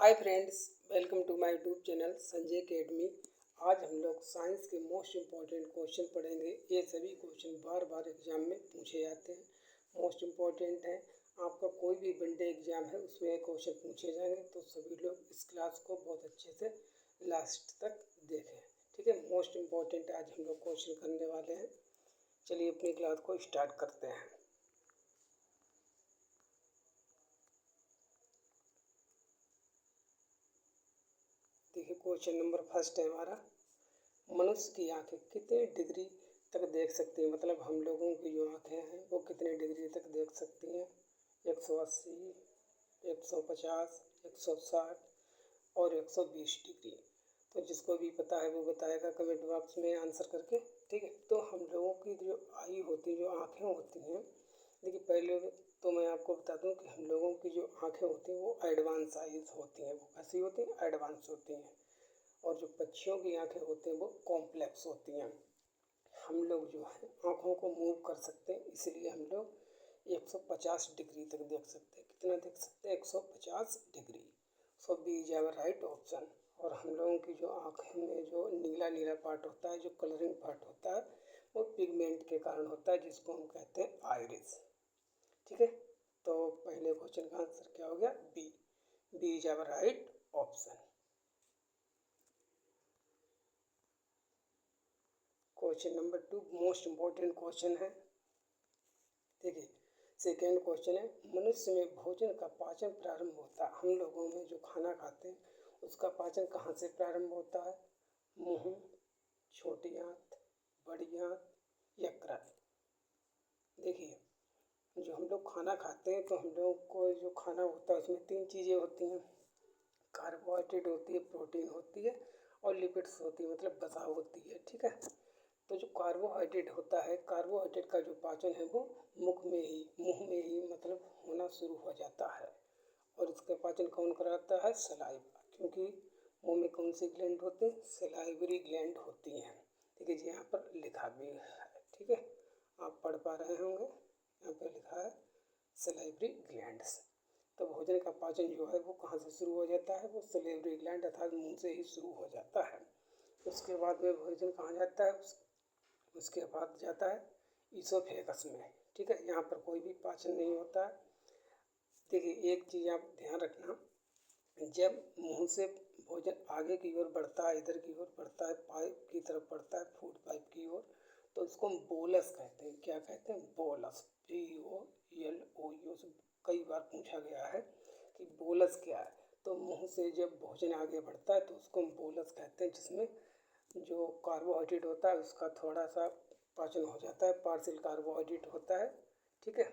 Hi friends, welcome to my YouTube channel Sanjay academy. आज हम लोग साइंस के मोस्ट इम्पॉर्टेंट क्वेश्चन पढ़ेंगे। ये सभी क्वेश्चन बार बार एग्जाम में पूछे जाते हैं, मोस्ट इम्पॉर्टेंट हैं। आपका कोई भी वनडे एग्जाम है उसमें ये क्वेश्चन पूछे जाएंगे, तो सभी लोग इस क्लास को बहुत अच्छे से लास्ट तक देखें। ठीक है, मोस्ट इम्पॉर्टेंट आज हम लोग क्वेश्चन करने वाले हैं। चलिए अपनी क्लास को स्टार्ट करते हैं। देखिए, क्वेश्चन नंबर फर्स्ट है हमारा, मनुष्य की आंखें कितने डिग्री तक देख सकती हैं। मतलब हम लोगों की जो आंखें हैं वो कितने डिग्री तक देख सकती हैं। 180, 150, 160 और 120 डिग्री। तो जिसको भी पता है वो बताएगा कमेंट बॉक्स में आंसर करके। ठीक है, तो हम लोगों की जो आई होती है, जो आँखें होती हैं, देखिए पहले तो मैं आपको बता दूं कि हम लोगों की जो आँखें होती हैं वो एडवांस आइज होती हैं। वो कैसी होती हैं? एडवांस होती हैं। और जो पक्षियों की आंखें होती हैं वो कॉम्प्लेक्स होती हैं। हम लोग जो है आँखों को मूव कर सकते हैं, इसलिए हम लोग 150 डिग्री तक देख सकते हैं। कितना देख सकते हैं? 150 degree. So B is our right option. और हम लोगों की जो आँखें में जो नीला नीला पार्ट होता है, जो कलरिंग पार्ट होता है, वो पिगमेंट के कारण होता है, जिसको हम कहते हैं आइरिस। ठीक है, तो पहले क्वेश्चन का आंसर क्या हो गया? B. B is our right option. Question number 2 most important question है। देखिए, सेकेंड क्वेश्चन है, मनुष्य में भोजन का पाचन प्रारंभ होता है। हम लोगों में जो खाना खाते हैं उसका पाचन कहाँ से प्रारंभ होता है? मुंह, छोटी आंत, बड़ी आंत, यकृत। देखिए, जो हम लोग खाना खाते हैं तो हम लोग को जो खाना होता है उसमें 3 चीज़ें होती हैं। कार्बोहाइड्रेट होती है, प्रोटीन होती है और लिपिड्स होती है, मतलब वसा होती है। ठीक है, तो जो कार्बोहाइड्रेट होता है, कार्बोहाइड्रेट का जो पाचन है वो मुंह में ही मतलब होना शुरू हो जाता है। और इसका पाचन कौन कराता है? सलाइवा। क्योंकि मुंह में कौन सी ग्लैंड होते हैं? सलाइवरी ग्लैंड होती हैं। ठीक है जी, यहाँ पर लिखा भी है। ठीक है, आप पढ़ पा रहे होंगे, यहाँ पर लिखा है सलाइवरी ग्लैंड्स। तो भोजन का पाचन जो है वो कहाँ से शुरू हो जाता है? वो सलाइवरी ग्लैंड अर्थात मुंह से ही शुरू हो जाता है। उसके बाद में भोजन कहाँ जाता है? उसके बाद जाता है ईसोफेगस में। ठीक है, यहाँ पर कोई भी पाचन नहीं होता है। देखिए, एक चीज़ आप ध्यान रखना, जब मुंह से भोजन आगे की ओर बढ़ता है, इधर की ओर बढ़ता है, पाइप की तरफ बढ़ता है, फूड पाइप की ओर, तो उसको हम बोलस कहते हैं। क्या कहते हैं? बोलस। BOLOUS। कई बार पूछा गया है कि बोलस क्या है। तो मुंह से जब भोजन आगे बढ़ता है तो उसको हम बोलस कहते हैं, जिसमें जो कार्बोहाइड्रेट होता है उसका थोड़ा सा पाचन हो जाता है। पार्शियल कार्बोहाइड्रेट होता है, ठीक है,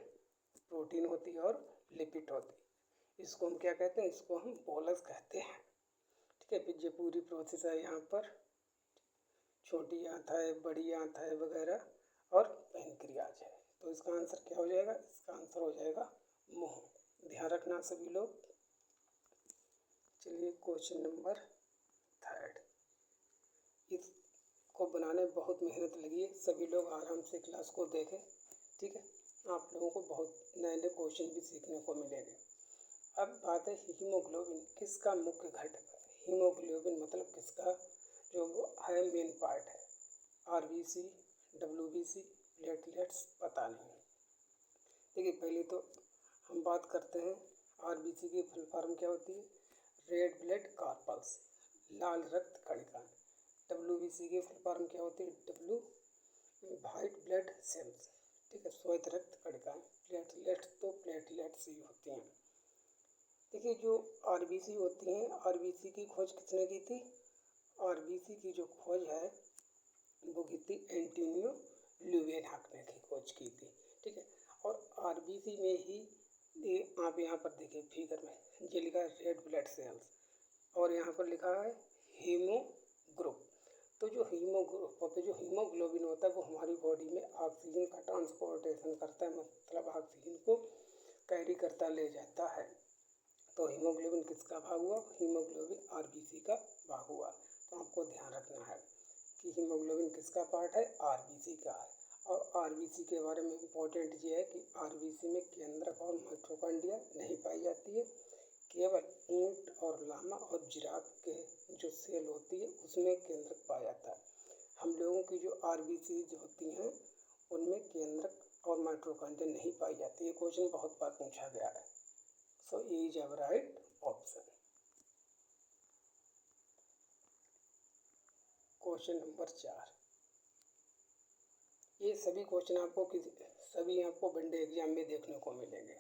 प्रोटीन होती है और लिपिड होती है। इसको हम क्या कहते हैं? इसको हम बोलस कहते हैं। ठीक है, फिर जो पूरी प्रोसेस है यहाँ पर, छोटी आंत है, बड़ी आंत है वगैरह, और पैनक्रियाज है। तो इसका आंसर क्या हो जाएगा? इसका आंसर हो जाएगा मुंह। ध्यान रखना सभी लोग। चलिए क्वेश्चन नंबर थर्ड। इसको बनाने में बहुत मेहनत लगी है, सभी लोग आराम से क्लास को देखें। ठीक है, आप लोगों को बहुत नए नए क्वेश्चन भी सीखने को मिलेंगे। अब बात है हीमोग्लोबिन किसका मुख्य घटक है? हीमोग्लोबिन मतलब किसका जो है मेन पार्ट है? RBC, WBC, प्लेटलेट्स, पता नहीं। देखिए, पहले तो हम बात करते हैं RBC की फुल फॉर्म क्या होती है? रेड ब्लड कार्पल्स, लाल रक्त कणिका। WBC की फुल फॉर्म क्या होती है? White blood cells. ठीक है, श्वेत रक्त कणिकाएं। प्लेटलेट्स तो प्लेटलेट्स ही होती हैं। देखिए, जो RBC होती हैं, RBC की खोज किसने की थी? RBC की जो खोज है वो की थी एंटोनियो ल्यूवेनहॉक ने खोज की थी। ठीक है, और RBC में ही आप यहाँ पर देखिए फिगर में ये लिखा है रेड ब्लड सेल्स, और यहाँ पर लिखा है हीमोग्रुप। तो जो हीमोग्रुप होता है, जो हीमोग्लोबिन होता है, वो हमारी बॉडी में ऑक्सीजन का ट्रांसपोर्टेशन करता है, मतलब ऑक्सीजन को कैरी करता ले जाता है। तो हीमोग्लोबिन किसका भाग हुआ? हीमोग्लोबिन RBC का भाग हुआ। तो आपको ध्यान रखना है कि हीमोग्लोबिन किसका पार्ट है? RBC का है। और RBC के बारे में इम्पोर्टेंट ये है कि RBC में केंद्रक और माइटोकॉन्ड्रिया नहीं पाई जाती है। केवल ऊंट और लामा और जिराफ के जो सेल होती है उसमें केंद्रक पाया जाता है। हम लोगों की जो आरबीसीज होती हैं उनमें केंद्रक और माइटोकॉन्ड्रिया नहीं पाई जाती। ये क्वेश्चन बहुत बार पूछा गया है। So a is our right option. Question number 4। ये सभी क्वेश्चन आपको वनडे एग्जाम में देखने को मिलेंगे,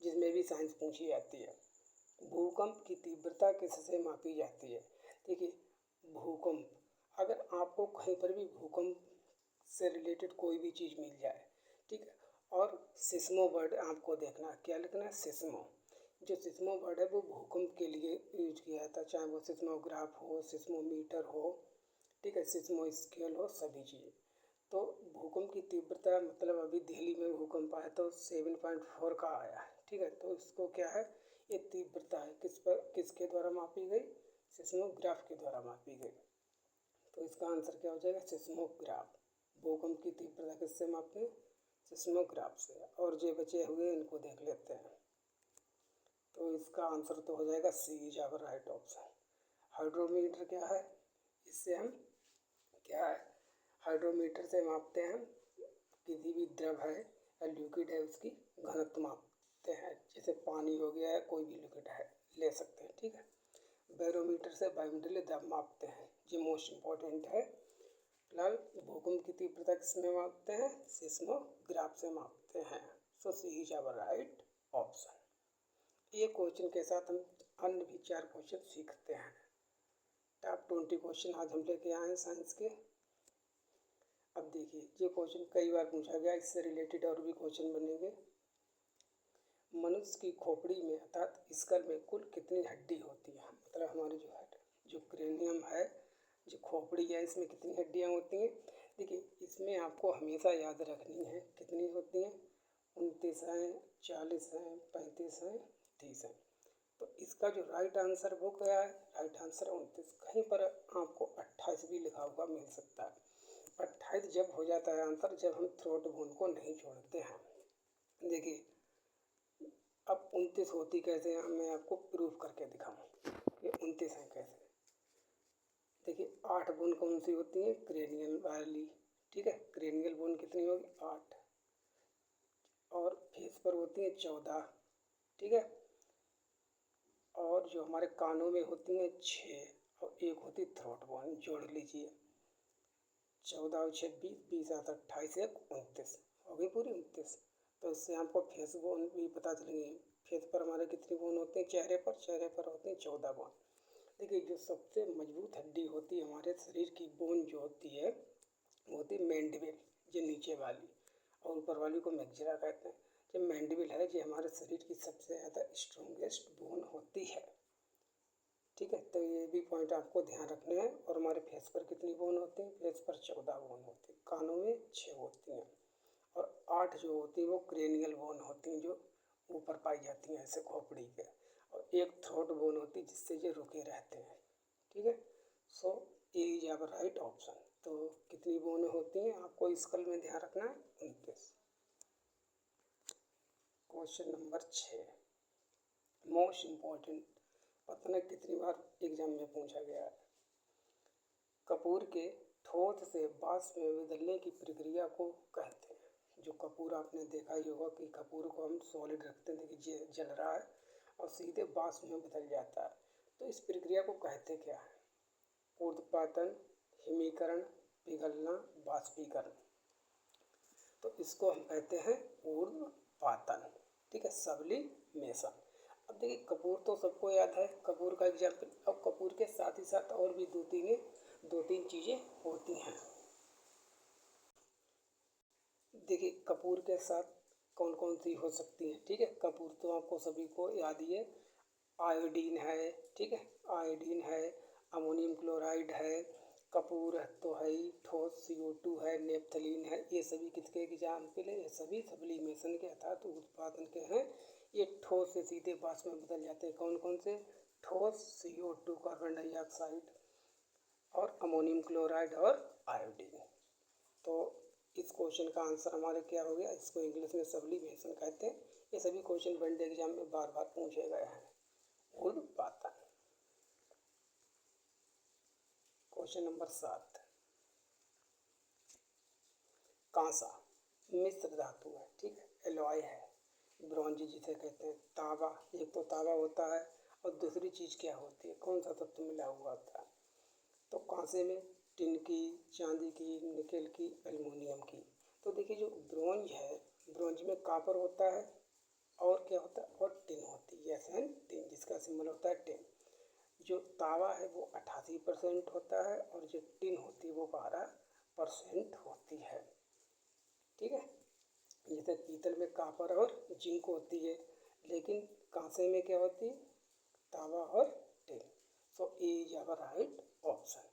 जिसमें भी साइंस पूछी जाती है। भूकंप की तीव्रता किससे मापी जाती है? देखिए, भूकंप, अगर आपको कहीं पर भी भूकंप से रिलेटेड कोई भी चीज़ मिल जाए, ठीक है, और सिस्मो वर्ड आपको देखना है। क्या लिखना है? सिस्मो। जो सिस्मो वर्ड है वो भूकंप के लिए यूज किया जाता है, चाहे वो सिस्मोग्राफ हो, सिस्मोमीटर हो, ठीक है, सिस्मो स्केल हो, सभी चीज़। तो भूकंप की तीव्रता मतलब अभी दिल्ली में भूकंप आया तो 7.4 का आया, ठीक है। तो इसको क्या है, ये तीव्रता है किसके द्वारा मापी गई? सिस्मोग्राफ के द्वारा मापी गई। तो इसका आंसर क्या हो जाएगा? सिस्मोग्राफ। भूकंप की तीव्रता किससे मापते हैं? सिस्मोग्राफ से। और जो बचे हुए इनको देख लेते हैं। तो इसका आंसर तो हो जाएगा c is our right option. Hydrometer क्या है? इससे हम क्या है, हाइड्रोमीटर से मापते हैं किसी भी द्रव है या लिक्विड है उसकी घनत्व मापते हैं। जैसे पानी हो गया या कोई भी लिक्विड है ले सकते हैं, ठीक है। बैरोमीटर से वायुमंडलीय दाब मापते हैं, ये मोस्ट इम्पोर्टेंट है। फिलहाल भूकंप की तीव्रता किसमें मापते हैं? सिस्मोग्राफ से मापते हैं। सो C is our right option. ये क्वेश्चन के साथ हम अन्य भी 4 क्वेश्चन सीखते हैं। टॉप 20 क्वेश्चन आज हम लेके आए हैं साइंस के। अब देखिए, ये क्वेश्चन कई बार पूछा गया, इससे रिलेटेड और भी क्वेश्चन बनेंगे। मनुष्य की खोपड़ी में अर्थात स्कल में कुल कितनी हड्डी होती है? मतलब हमारी जो क्रेनियम है, जो खोपड़ी है, इसमें कितनी हड्डियां होती हैं? देखिए, इसमें आपको हमेशा याद रखनी है कितनी होती हैं। 29 हैं, 40 हैं, 35 हैं, 30 हैं। तो इसका जो राइट आंसर वो क्या है? Right answer 29। कहीं पर आपको 28 भी लिखा हुआ मिल सकता है। 28 जब हो जाता है आंसर जब हम थ्रोट बोन को नहीं जोड़ते हैं। देखिए, अब 29 होती कैसे हैं, मैं आपको प्रूफ करके दिखाऊं कि 29 हैं कैसे। देखिए, 8 बोन कौन सी होती है? क्रेनियल वाली, ठीक है। क्रेनियल बोन कितनी होगी? 8। और फेस पर होती है 14, ठीक है। और जो हमारे कानों में होती हैं 6, और एक होती थ्रोट बोन, जोड़ लीजिए। 14 और 6 20, 20 7 28, 1 29 हो गई पूरी 29। तो इससे आपको फेस बोन भी पता चलेंगे। फेस पर हमारे कितनी बोन होते हैं? चेहरे पर होते हैं 14 बोन। देखिए, जो सबसे मजबूत हड्डी होती है हमारे शरीर की, बोन जो होती है वो होती है मैंडिबल, ये नीचे वाली, और ऊपर वाली को मैक्सिला कहते हैं। जो मैंडिबल है ये हमारे शरीर की सबसे ज़्यादा स्ट्रॉन्गेस्ट बोन होती है, ठीक है। तो ये भी पॉइंट आपको ध्यान रखने हैं। और हमारे फेस पर कितनी बोन होती हैं? फेस पर 14 बोन होती है, कानों में 6 होती हैं, और 8 जो होती हैं वो क्रेनियल बोन होती हैं, जो ऊपर पाई जाती हैं ऐसे खोपड़ी के, और एक थ्रोट बोन होती है जिससे ये रुके रहते हैं, ठीक है। So a is our right option. तो कितनी बोनें होती हैं आपको स्कल में ध्यान रखना है? 29। क्वेश्चन नंबर 6 मोस्ट इम्पॉर्टेंट, पता नहीं कितनी बार एग्जाम में पूछा गया है। कपूर के ठोस से वाष्प में बदलने की प्रक्रिया को कहते हैं। जो कपूर आपने देखा ही होगा कि कपूर को हम सॉलिड रखते हैं, देखिए जल रहा है और सीधे वाष्प में बदल जाता है। तो इस प्रक्रिया को कहते क्या है? ऊर्ध्वपातन, हिमीकरण, पिघलना, वाष्पीकरण। तो इसको हम कहते हैं ऊर्ध्वपातन, ठीक है, सब्लिमेशन। अब देखिए, कपूर तो सबको याद है, कपूर का एग्जाम्पल। अब कपूर के साथ ही साथ और भी दो तीन चीज़ें होती हैं। देखिए, कपूर के साथ कौन कौन सी हो सकती है, ठीक है। कपूर तो आपको सभी को याद ही है। आयोडीन है, ठीक है, आयोडीन है, अमोनियम क्लोराइड है, कपूर तो है ही, ठोस CO2 है, नेपथलीन है। ये सभी किसके एग्जाम्पल है? ये सभी सब्लिमेशन के अर्थात उत्पादन के हैं। ये ठोस से सीधे वाष्प में बदल जाते हैं। कौन कौन से? ठोस CO2 कार्बन डाइऑक्साइड, और अमोनियम क्लोराइड, और आयोडीन। तो इस क्वेश्चन का आंसर हमारे क्या हो गया? इसको इंग्लिश में सब्लिमेशन कहते हैं। ये सभी क्वेश्चन वनडे एग्जाम में बार बार पूछे गए हैं। उर्ध्वपातन। क्वेश्चन नंबर 7, कांसा मिश्र धातु है, ठीक है, एलॉय है, ब्रॉन्ज जिसे कहते हैं, तांबा, एक तो तांबा होता है और दूसरी चीज़ क्या होती है, कौन सा तत्व मिला हुआ होता है, तो कांसे में टिन की, चांदी की, निकेल की, एल्युमिनियम की। तो देखिए जो ब्रॉन्ज है, ब्रॉन्ज में कॉपर होता है और क्या होता है, और टिन होती है, यस टिन, जिसका सिंबल होता है टिन। जो तांबा है वो 88% होता है और जो टिन होती है वो 12% होती है, ठीक है। जैसे पीतल में कॉपर और जिंक होती है, लेकिन कांसे में क्या होती है, तांबा और टिन। So a is our right option.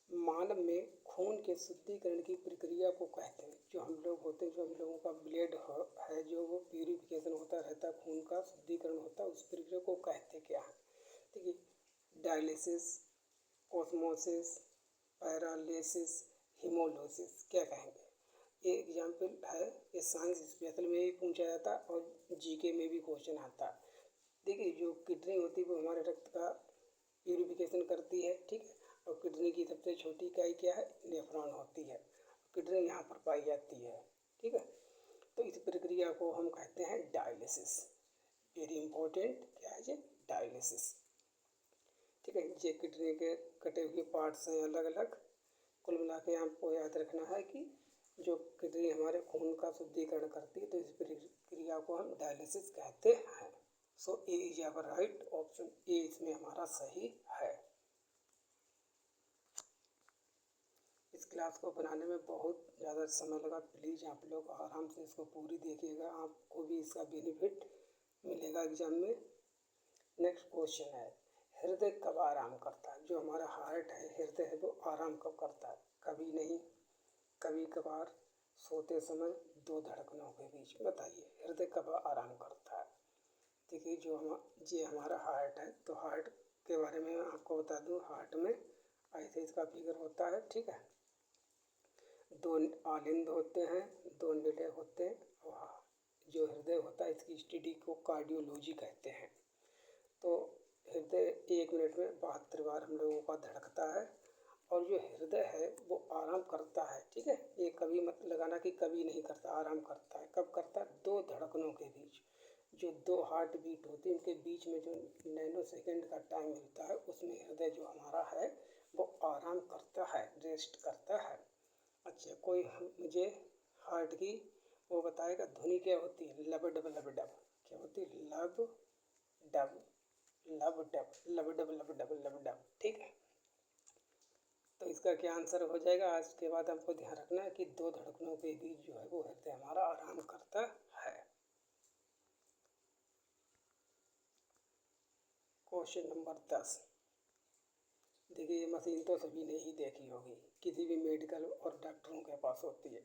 मानव में खून के शुद्धिकरण की प्रक्रिया को कहते हैं, जो हम लोग होते हैं, जो हम लोगों का ब्लड है, जो वो प्यूरिफिकेशन होता रहता है, खून का शुद्धिकरण होता है, उस प्रक्रिया को कहते क्या है, ठीक है। डायलिसिस, ऑस्मोसिस, पैरालिसिस, हीमोलिसिस, क्या कहेंगे। ये एग्जाम्पल है, ये साइंस स्पेशल में भी पूछा जाता है और जीके में भी क्वेश्चन आता है। देखिए जो किडनी होती है वो हमारे रक्त का प्यूरिफिकेशन करती है, ठीक है, और किडनी की सबसे छोटी इकाई क्या है, नेफ्रॉन होती है, किडनी यहाँ पर पाई जाती है, ठीक है। तो इस प्रक्रिया को हम कहते हैं डायलिसिस, वेरी इंपॉर्टेंट, क्या है ये, डायलिसिस, ठीक है। ये किडनी के कटे हुए पार्ट्स हैं अलग अलग। कुल मिला के आपको याद रखना है कि जो किडनी हमारे खून का शुद्धिकरण करती है, तो इस प्रक्रिया को हम डायलिसिस कहते हैं। सो a is our right option, ए इसमें हमारा सही है। इस क्लास को बनाने में बहुत ज़्यादा समय लगा, प्लीज़ आप लोग आराम से इसको पूरी देखिएगा, आपको भी इसका बेनिफिट मिलेगा एग्जाम में। नेक्स्ट क्वेश्चन है, हृदय कब आराम करता है, जो हमारा हार्ट है, हृदय है, वो आराम कब करता है, कभी नहीं, कभी कभार, सोते समय, दो धड़कनों के बीच, बताइए हृदय कब आराम करता है। देखिए जो ये हमारा हार्ट है, तो हार्ट के बारे में आपको बता दूं, हार्ट में ऐसे इसका फिगर होता है, ठीक है, दो आलिंद होते हैं, दो निडे होते हैं, और जो हृदय होता है इसकी स्टडी को कार्डियोलॉजी कहते हैं। तो हृदय 1 मिनट में 72 बार हम लोगों का धड़कता है, और जो हृदय है वो आराम करता है, ठीक है, ये कभी मत लगाना कि कभी नहीं करता, आराम करता है, कब करता है, दो धड़कनों के बीच, जो दो हार्ट बीट होती है उनके बीच में जो नैनो सेकेंड का टाइम मिलता है, उसमें हृदय जो हमारा है वो आराम करता है, रेस्ट करता है। अच्छा, कोई मुझे हार्ट की वो बताएगा, ध्वनि क्या होती है, लब डब लब डब, क्या होती है, लब डब लब डब लब डब लब डब लब डब, ठीक है। तो इसका क्या आंसर हो जाएगा, आज के बाद आपको ध्यान रखना है कि दो धड़कनों के बीच जो है वो हृदय हमारा आराम करता है। क्वेश्चन नंबर 10, देखिए ये मशीन तो सभी ने ही देखी होगी, किसी भी मेडिकल और डॉक्टरों के पास होती है।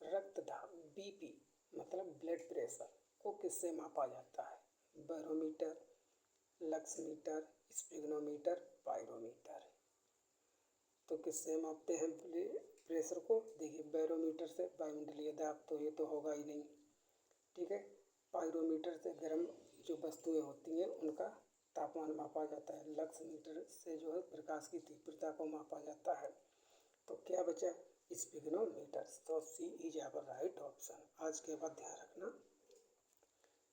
रक्तदाब, बीपी मतलब ब्लड प्रेशर को किससे मापा जाता है, बैरोमीटर, लक्समीटर, स्पिग्नोमीटर, पायरोमीटर। तो किससे मापते हैं प्रेशर को, देखिए बैरोमीटर से, वायुमंडलीय दाब तो ये तो होगा ही नहीं, ठीक है। पायरोमीटर से गर्म जो वस्तुएं होती हैं उनका तापमान मापा जाता है, लक्स मीटर से जो है प्रकाश की तीव्रता को मापा जाता है। तो क्या बचा, स्पिग्नोमीटर। तो c is our right option. आज के बाद ध्यान रखना,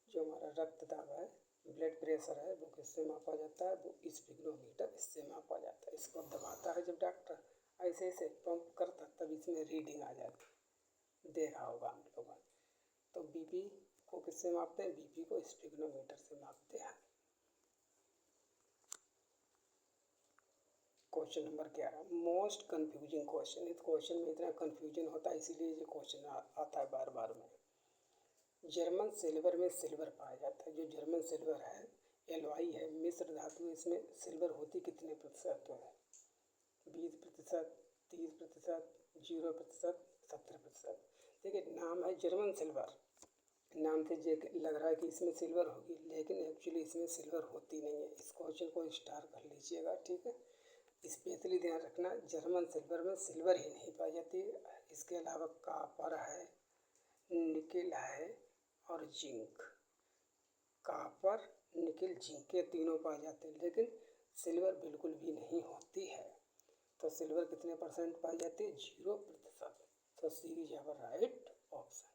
जो हमारा रक्तदाब है, ब्लड प्रेशर है, वो किससे मापा जाता है, वो स्पिग्नोमीटर, इससे मापा जाता है। इसको दबाता है जब डॉक्टर, ऐसे ऐसे पंप करता, तब इसमें रीडिंग आ जाती, देखा होगा हम लोगों ने। तो बीपी को किससे मापते हैं, बीपी को स्पिग्नोमीटर से मापते हैं। Question number 11, most confusing question. इस क्वेश्चन में इतना कंफ्यूजन होता है, इसीलिए ये क्वेश्चन आता है बार बार में। जर्मन सिल्वर में सिल्वर पाया जाता है, जो जर्मन सिल्वर है, एलॉय है, मिश्र धातु, इसमें सिल्वर होती कितने प्रतिशत है, 20%, 30%, 0%, 70%। देखिए नाम है जर्मन सिल्वर, नाम से ये लग रहा है कि इसमें सिल्वर होगी, लेकिन एक्चुअली इसमें सिल्वर होती नहीं है। इस क्वेश्चन को स्टार कर लीजिएगा, ठीक है। स्पेशली ध्यान रखना, जर्मन सिल्वर में सिल्वर ही नहीं पाई जाती, इसके अलावा कॉपर है, निकिल है और जिंक। कॉपर, निकिल, जिंक ये तीनों पाए जाते हैं, लेकिन सिल्वर बिल्कुल भी नहीं होती है। तो सिल्वर कितने परसेंट पाई जाती है? 0%। तो c is our right option.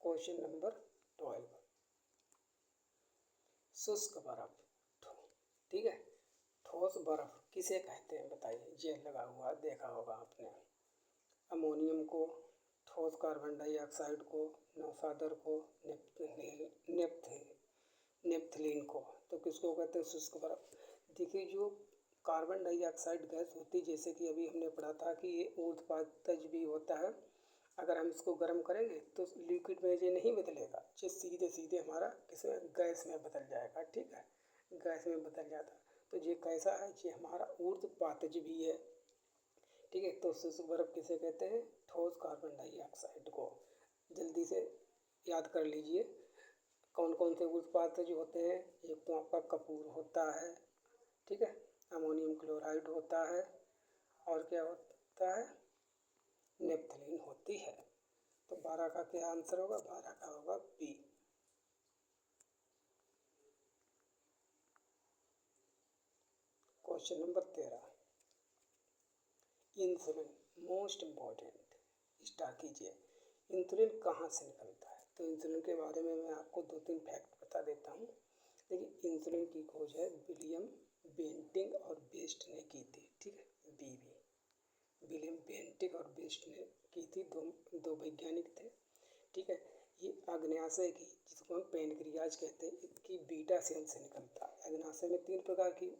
Question number 12, शुष्क बर्फ। ठीक है, ठोस बर्फ किसे कहते हैं बताइए? जेल लगा हुआ देखा होगा आपने। अमोनियम को, ठोस कार्बन डाइऑक्साइड को, नौसादर को, नेप्थलीन को। तो किसको कहते हैं? शुष्क बर्फ। देखिए, जो कार्बन डाइऑक्साइड गैस होती है, जैसे कि अभी हमने पढ़ा था कि ये ऊर्ध्वाधर भी होता है। अगर हम इसको गर्म करेंगे तो लिक्विड में ये नहीं बदलेगा, ये सीधे सीधे हमारा किसमें? गैस में बदल जाएगा। ठीक है, गैस में बदल जाता है। तो ये कैसा है? ये हमारा ऊर्ध्वाधर भी है। ठीक है, तो शुष्क बर्फ किसे कहते हैं? ठोस कार्बन डाइऑक्साइड को। जल्दी से याद कर लीजिए कौन कौन से ऊर्ध्वाधर होते हैं। एक तो आपका कपूर होता है, ठीक है, अमोनियम क्लोराइड होता है, और क्या होता है? नेप्थलीन होती है। तो 12 का क्या आंसर होगा? 12 का होगा B. Question number 13, insulin most important. Start कीजिए। इंसुलिन कहाँ से निकलता है? तो इंसुलिन के बारे में मैं आपको 2-3 फैक्ट बता देता हूँ। देखिए, इंसुलिन की खोज है विलियम बेंटिक और बेस्ट ने की थी। ठीक है, बीबी, विलियम बेंटिक और बेस्ट ने की थी। दो वैज्ञानिक थे। ठीक है, ये अग्न्याशय की, जिसको हम पेनक्रियाज कहते हैं, इसकी बीटा सेल से निकलता है। अग्न्याशय में 3 प्रकार की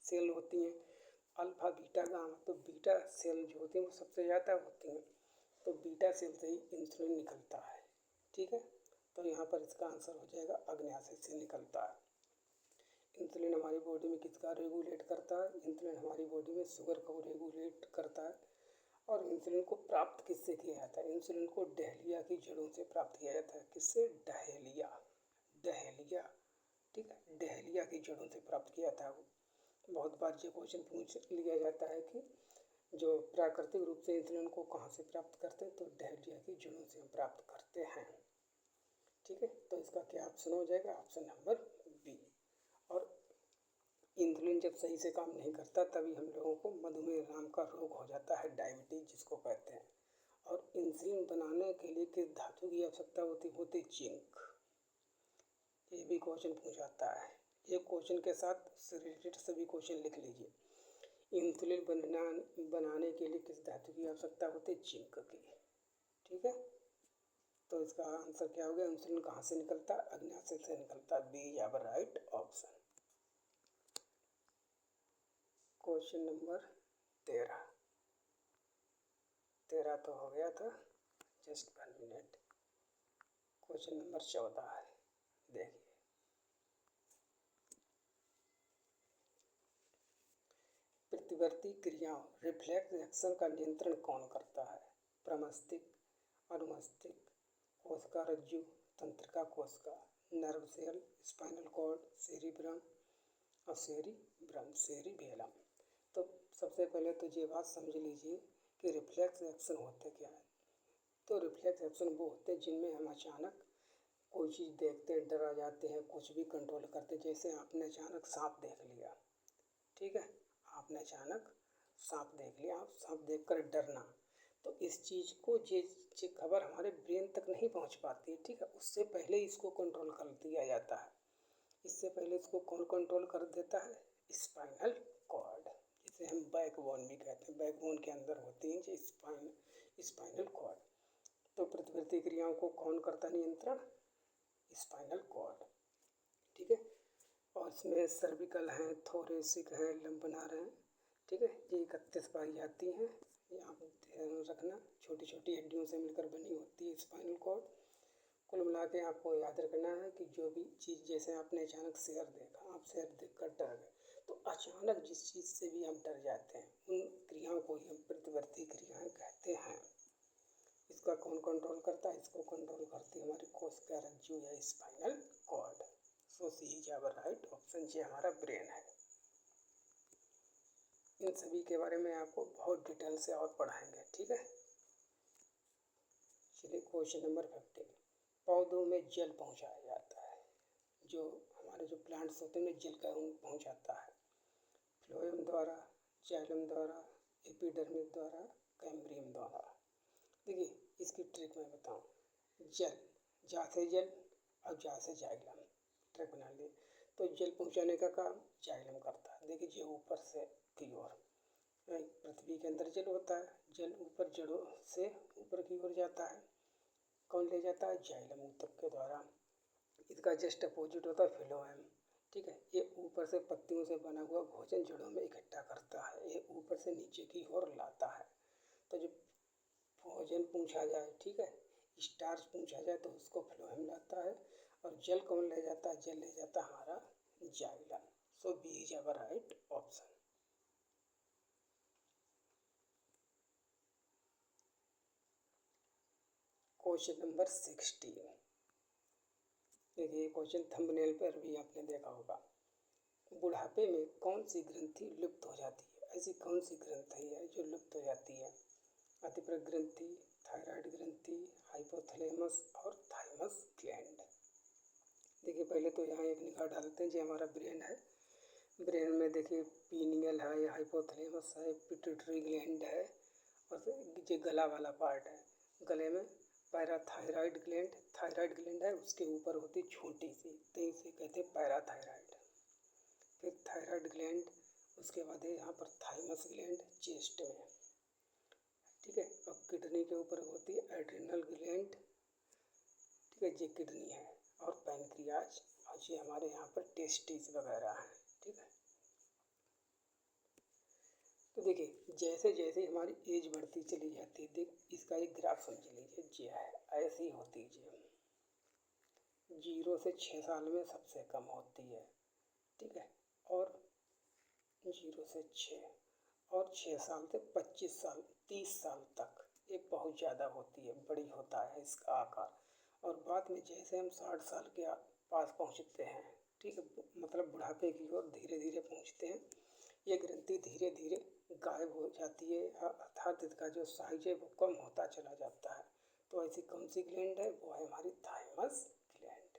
सेल होती हैं, अल्फा, बीटा, गामा। तो बीटा सेल जो होती हैं वो सबसे ज़्यादा होती हैं। तो बीटा सेल से ही इंसुलिन निकलता है। ठीक है, तो यहाँ पर इसका आंसर हो जाएगा अग्न्याशय से निकलता है। इंसुलिन हमारी बॉडी में किसका रेगुलेट करता है? इंसुलिन हमारी बॉडी में शुगर को रेगुलेट करता है। और इंसुलिन को प्राप्त किससे किया जाता है? इंसुलिन को डहेलिया की जड़ों से प्राप्त किया जाता है। किससे? Dahlia, dahlia. ठीक है, डहेलिया की जड़ों से प्राप्त किया जाता है। बहुत बार ये क्वेश्चन पूछ लिया जाता है कि जो प्राकृतिक रूप से इंसुलिन को कहाँ से प्राप्त करते हैं? तो डहेलिया की जड़ों से हम प्राप्त करते हैं। ठीक है, तो इसका क्या ऑप्शन हो जाएगा? Option number B. और इंसुलिन जब सही से काम नहीं करता तभी हम लोगों को मधुमेह नाम का रोग हो जाता है, डायबिटीज जिसको कहते हैं। और इंसुलिन बनाने के लिए किस धातु की आवश्यकता होती? जिंक। ये भी क्वेश्चन पूछाता है। ये क्वेश्चन के साथ रिलेटेड सभी क्वेश्चन लिख लीजिए। इंसुलिन बनाने के लिए किस धातु की आवश्यकता होती है? जिंक की। ठीक है, तो इसका आंसर क्या हो गया? इंसुलिन कहाँ से निकलता है? अग्न्याशय से निकलता है। बी या राइट ऑप्शन। क्वेश्चन नंबर 13 तो हो गया था, जस्ट 1 मिनट। क्वेश्चन नंबर 14 है, देखिए। प्रतिवर्ती क्रियाओं, रिफ्लेक्स एक्शन का नियंत्रण कौन करता है? प्रमस्तिष्क, अनुमस्तिष्क, कोशिका रज्जु, तंत्रिका कोशिका, nerve cell, spinal cord, cerebrum और सेरिबेलम। तो सबसे पहले तो ये बात समझ लीजिए कि रिफ्लेक्स एक्शन होते क्या है। तो रिफ्लेक्स एक्शन वो होते हैं जिनमें हम अचानक कोई चीज़ देखते हैं, डरा जाते हैं, कुछ भी कंट्रोल करते। जैसे आपने अचानक सांप देख लिया, ठीक है, आपने अचानक सांप देख लिया, आप सांप देखकर डरना। तो इस चीज़ को ये खबर हमारे ब्रेन तक नहीं पहुंच पाती है। ठीक है, उससे पहले इसको कंट्रोल कर दिया जाता है। इससे पहले इसको कौन कंट्रोल कर देता है? स्पाइनल कॉर्ड, जिसे हम बैकबोन भी कहते हैं। बैकबोन के अंदर होती है जो स्पाइनल कॉर्ड। तो प्रतिवर्ती क्रियाओं को कौन करता नियंत्रण? Spinal cord. ठीक है, और इसमें सर्विकल हैं, थोरेसिक हैं, लंबनार हैं। ठीक है, ये 31 पाई जाती हैं। ये आप ध्यान रखना, छोटी छोटी हड्डियों से मिलकर बनी होती है स्पाइनल कॉर्ड। कुल मिला के आपको याद रखना है कि जो भी चीज़, जैसे आपने अचानक शेर देखा, आप शेर देखकर डर गए, तो अचानक जिस चीज़ से भी आप डर जाते हैं उन क्रियाओं को ही हम प्रतिवर्ती क्रियाएं कहते हैं। इसका कौन कंट्रोल करता है? इसको कंट्रोल करती है हमारी कोशिका रज्जु या spinal cord. So C is our right option. ये हमारा ब्रेन है। इन सभी के बारे में आपको बहुत डिटेल से और पढ़ाएंगे, ठीक है। चलिए क्वेश्चन नंबर 15, पौधों में जल पहुंचाया जाता है। जो हमारे जो प्लांट्स होते हैं जल का पहुंचाता है फ्लोएम द्वारा, जाइलम द्वारा, एपिडर्मिस द्वारा, कैम्ब्रियम द्वारा। देखिए इसकी ट्रिक मैं बताऊं, जल, जा से जल और जा से जाइलम, ट्रिक बना लिए। तो जल पहुंचाने का काम जाइलम करता है। देखिए जो ऊपर से की ओर, पृथ्वी के अंदर जल होता है, जल ऊपर जड़ों से ऊपर की ओर जाता है। कौन ले जाता है? जाइलम ऊतक के द्वारा। इसका जस्ट अपोजिट होता है फ्लोएम, ठीक है। ये ऊपर से पत्तियों से बना हुआ भोजन जड़ों में इकट्ठा करता है, ये ऊपर से नीचे की ओर लाता है। तो जब भोजन पूछा जाए, ठीक है, स्टार्च पूछा जाए तो उसको फ्लोएम लाता है। और जल कौन ले जाता है? जल ले जाता है हमारा xylem. So B is our right option. Question number 16, देखिए क्वेश्चन थंबनेल पर भी आपने देखा होगा। बुढ़ापे में कौन सी ग्रंथि लुप्त हो जाती है? ऐसी कौन सी ग्रंथि है जो लुप्त हो जाती है? अतिप्रक ग्रंथि, थायराइड ग्रंथि, हाइपोथैलेमस और थाइमस ग्लैंड। देखिए पहले तो यहाँ एक निगाह डालते हैं जो हमारा ब्रेन है। ब्रेन में देखिए पीनियल है, हाइपोथैलेमस है, पिट्यूटरी ग्लैंड है और जो गला वाला पार्ट है, गले में पैराथायराइड ग्लैंड, थायराइड ग्लैंड है, उसके ऊपर होती छोटी सी, तो इसे कहते हैं पैराथायराइड। फिर थायराइड ग्लैंड, उसके बाद है यहाँ पर थाइमस ग्लैंड चेस्ट में, ठीक है। और किडनी के ऊपर होती है एड्रिनल ग्लैंड, ठीक है, ये किडनी है। और पैंक्रियाज, और ये हमारे यहाँ पर टेस्टिस वगैरह हैं, ठीक है। तो देखिए जैसे जैसे हमारी एज बढ़ती चली जाती है, देख इसका एक ग्राफ समझ लीजिए, ये है ऐसी होती है, 0 से 6 साल में सबसे कम होती है, ठीक है। और 0 से 6 और 6 साल से 25 साल 30 साल तक ये बहुत ज़्यादा होती है, बड़ी होता है इसका आकार। और बाद में जैसे हम 60 साल के पास पहुँचते हैं, ठीक है, मतलब बुढ़ापे की ओर धीरे धीरे पहुँचते हैं, ये ग्रंथि धीरे धीरे गायब हो जाती है, अर्थात इसका जो साइज है वो कम होता चला जाता है। तो ऐसी कौन सी ग्लैंड है? वो है हमारी थाइमस ग्लैंड।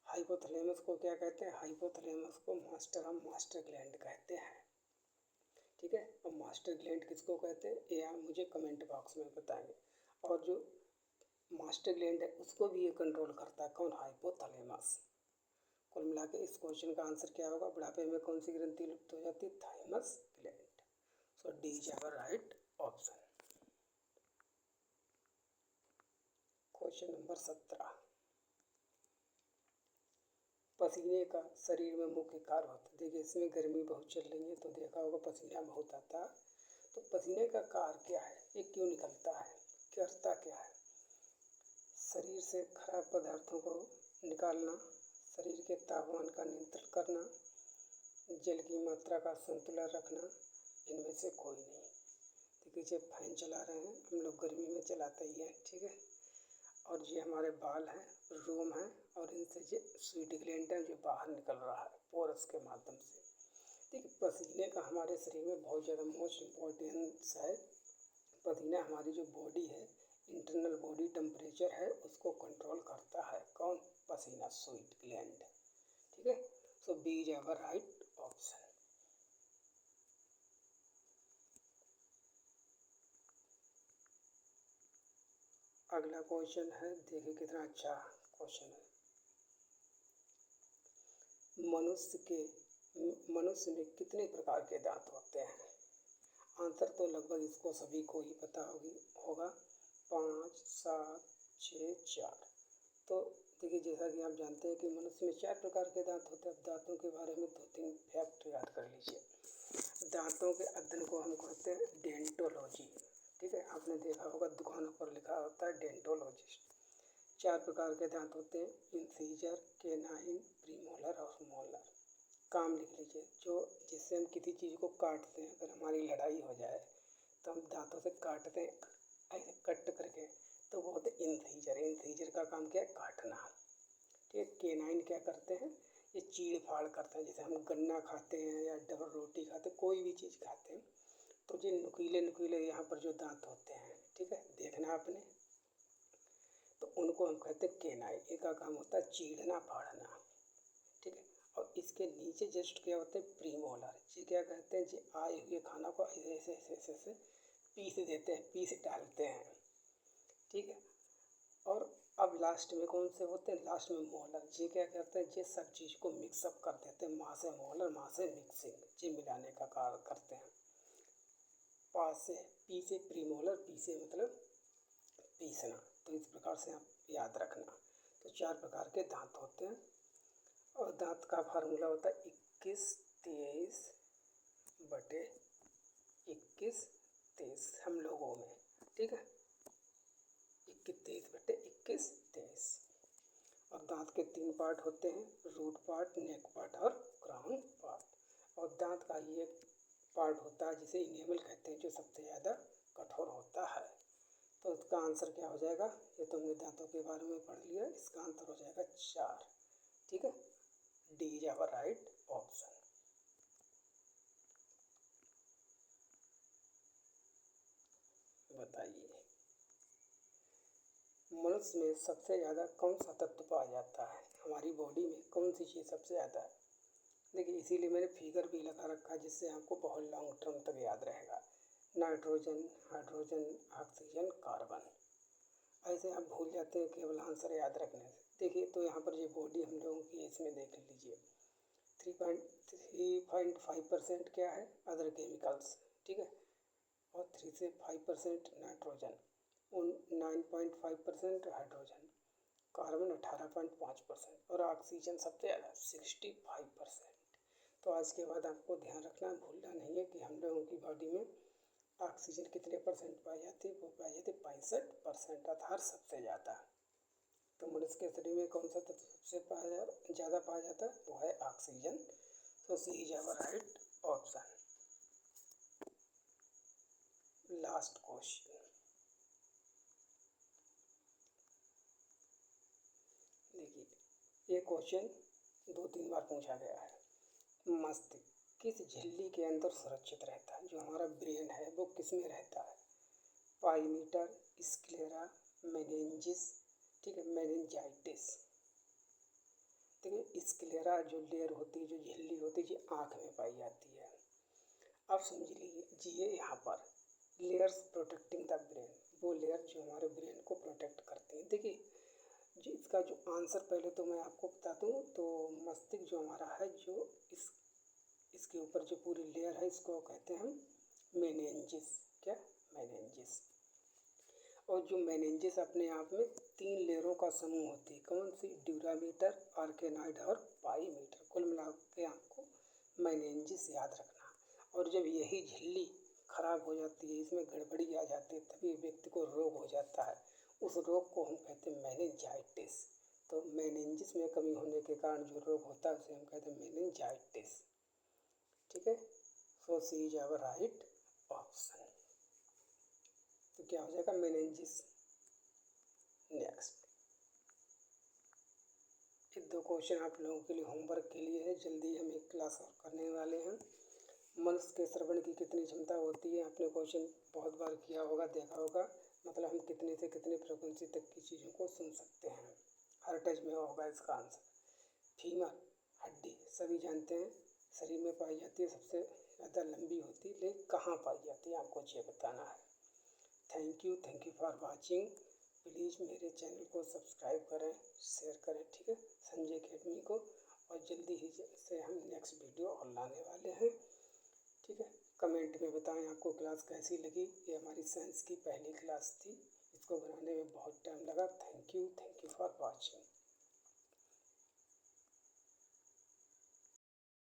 हाइपोथैलेमस को क्या कहते हैं? हाइपोथैलेमस को मास्टर ग्लैंड कहते हैं, ठीक है। और मास्टर ग्लैंड किसको कहते हैं ये आप मुझे कमेंट बॉक्स में बताएंगे। और जो मास्टर ग्लैंड है उसको भी ये कंट्रोल करता है, कौन? हाइपोथैलेमस। कुल मिला के इस क्वेश्चन का आंसर क्या होगा? बुढ़ापे में कौन सी ग्रंथि लुप्त हो जाती है? Thymus gland. So D is our right option. Question number 17, पसीने का शरीर में मुख्य कार्य होता है। देखिए इसमें गर्मी बहुत चल रही है तो देखा होगा पसीना बहुत आता है। तो पसीने का कार्य क्या है? ये क्यों निकलता है? करता क्या है? शरीर से खराब पदार्थों को निकालना, शरीर के तापमान का नियंत्रण करना, जल की मात्रा का संतुलन रखना, इनमें से कोई नहीं। देखिए जब फैन चला रहे हैं हम लोग गर्मी में चलाते ही हैं, ठीक है। और ये हमारे बाल हैं, रोम हैं, और इनसे जो स्वीट ग्लैंड है जो बाहर निकल रहा है पोरस के माध्यम से। देखिए पसीने का हमारे शरीर में बहुत ज़्यादा मोस्ट इम्पोर्टेंस है। पसीना हमारी जो बॉडी है, इंटरनल बॉडी टेम्परेचर है, उसको कंट्रोल करता है, कौन? पसीना, स्वीट ग्लैंड, ठीक है। So B is our right option. अगला क्वेश्चन है, देखिए कितना अच्छा क्वेश्चन है। मनुष्य में कितने प्रकार के दांत होते हैं? आंसर तो लगभग इसको सभी को ही पता होगा, 5, 7, 6, 4। तो देखिए जैसा कि आप जानते हैं कि मनुष्य में 4 प्रकार के दांत होते हैं। दांतों के बारे में 2-3 फैक्ट याद कर लीजिए। दांतों के अध्ययन को हम कहते हैं डेंटोलॉजी, ठीक है। आपने देखा होगा दुकानों पर लिखा होता है डेंटोलॉजिस्ट। 4 प्रकार के दांत होते हैं, इंसीजर, केनाइन, प्रीमोलर और मोलर। काम लिख लीजिए, जो जिससे हम किसी चीज़ को काटते हैं, अगर हमारी लड़ाई हो जाए तो हम दांतों से काटते हैं, ऐसे कट करके, तो वो होते इंसीजर। इंसीजर का काम क्या है? काटना, ठीक है। केनाइन क्या करते हैं? ये चीड़ फाड़ करते हैं। जैसे हम गन्ना खाते हैं या डबल रोटी खाते हैं, कोई भी चीज़ खाते हैं, तो ये नुकीले नुकीले यहाँ पर जो दांत होते हैं, ठीक है, देखना आपने, तो उनको हम कहते हैं केनाई। इनका काम होता है चीड़ना फाड़ना, ठीक है। और इसके नीचे जस्ट क्या होते हैं प्रीमोलर। ये क्या कहते हैं, ये आए हुए खाना को ऐसे ऐसे ऐसे ऐसे पीस देते हैं, पीस डालते हैं, ठीक है। और अब लास्ट में कौन से होते हैं, लास्ट में मोलर। ये क्या करते हैं, ये सब चीज़ को मिक्सअप कर देते हैं, माँ से मोलर, माँ से मिक्सिंग, ये मिलाने का कार्य करते हैं। पास से पी से प्रीमोलर, पी से मतलब पीसना। तो इस प्रकार से आप याद रखना। तो 4 प्रकार के दांत होते हैं और दांत का फार्मूला होता है 21-23/21-23 हम लोगों में, ठीक है, 21-23/21-23। और दांत के 3 पार्ट होते हैं, रूट पार्ट, नेक पार्ट और क्राउन पार्ट। और दांत का ये पार्ट होता है जिसे इनेमल कहते हैं, जो सबसे ज़्यादा कठोर होता है। तो इसका आंसर क्या हो जाएगा, ये तुमने दांतों के बारे में पढ़ लिया, इसका आंसर हो जाएगा 4, ठीक है। D is our right option. बताइए मनुष्य में सबसे ज़्यादा कौन सा तत्व पाया जाता है, हमारी बॉडी में कौन सी चीज़ सबसे ज़्यादा है। देखिए इसीलिए मैंने फिगर भी लगा रखा है, जिससे आपको बहुत लॉन्ग टर्म तक याद रहेगा। Nitrogen, hydrogen, oxygen, carbon. ऐसे आप भूल जाते हैं केवल आंसर याद रखने से। देखिए तो यहाँ पर ये बॉडी हम लोगों की, इसमें देख लीजिए 3.5% क्या है अदर केमिकल्स, ठीक है, और 3 से 5% नाइट्रोजन, 9.5% हाइड्रोजन, कार्बन 18.5% और ऑक्सीजन सबसे ज़्यादा 65%। तो आज के बाद आपको ध्यान रखना, भूलना नहीं है कि हम लोगों की बॉडी में ऑक्सीजन कितने परसेंट पाई जाती है, वो पाई जाती है 65%, अर्थात सबसे ज़्यादा। तो मनुष्य के शरीर में कौन सा तत्व सबसे ज़्यादा पाया जाता है, वो है ऑक्सीजन। तो c is our right option. Last question देखिए, ये क्वेश्चन 2-3 बार पूछा गया है। मस्तिष्क किस झिल्ली के अंदर सुरक्षित रहता है, जो हमारा ब्रेन है वो किस में रहता है, पाइमीटर, स्क्लेरा, मेनिंजिस, ठीक है, मेनिंजाइटिस। देखिए स्क्लेरा जो लेयर होती है, जो झिल्ली होती है, ये आँख में पाई जाती है। अब समझ लीजिए यहाँ पर लेयर्स प्रोटेक्टिंग द ब्रेन, वो लेयर जो हमारे ब्रेन को प्रोटेक्ट करती है। देखिए जो इसका जो आंसर पहले तो मैं आपको बता दूँ, तो मस्तिष्क जो हमारा है, जो इसके ऊपर जो पूरी लेयर है, इसको कहते हैं हम मेनिंजिस। क्या, मेनिंजिस। और जो मेनिंजिस अपने आप में 3 लेयरों का समूह होती है, कौन सी, ड्यूरामीटर, आर्केनॉइड और पाईमीटर। कुल मिला के आपको मेनिंजिस याद रखना। और जब यही झिल्ली खराब हो जाती है, इसमें गड़बड़ी आ जाती है, तभी व्यक्ति को रोग हो जाता है। उस रोग को हम कहते हैं मेनिंजाइटिस। तो मेनिंजिस में कमी होने के कारण जो रोग होता है, उसे हम कहते हैं मेनिंजाइटिस, ठीक है। सो C is our right option. तो क्या हो जाएगा, मेनिंजिस। नेक्स्ट, ये 2 क्वेश्चन आप लोगों के लिए होमवर्क के लिए है। जल्दी हम एक क्लास और करने वाले हैं। मनुष्य के श्रवण की कितनी क्षमता होती है, आपने क्वेश्चन बहुत बार किया होगा, देखा होगा, मतलब हम कितने से कितने फ्रिक्वेंसी तक की चीज़ों को सुन सकते हैं, हर टच में होगा इसका आंसर। फीमर हड्डी सभी जानते हैं शरीर में पाई जाती है, सबसे ज़्यादा लंबी होती है, लेकिन कहाँ पाई जाती है, आपको ये बताना है। Thank you for watching. Please मेरे चैनल को सब्सक्राइब करें, शेयर करें, ठीक है, संजय अकेडमी को। और जल्दी ही से हम नेक्स्ट वीडियो और लाने वाले हैं, ठीक है। कमेंट में बताएं आपको क्लास कैसी लगी। ये हमारी साइंस की पहली क्लास थी, इसको बनाने में बहुत टाइम लगा। Thank you for watching.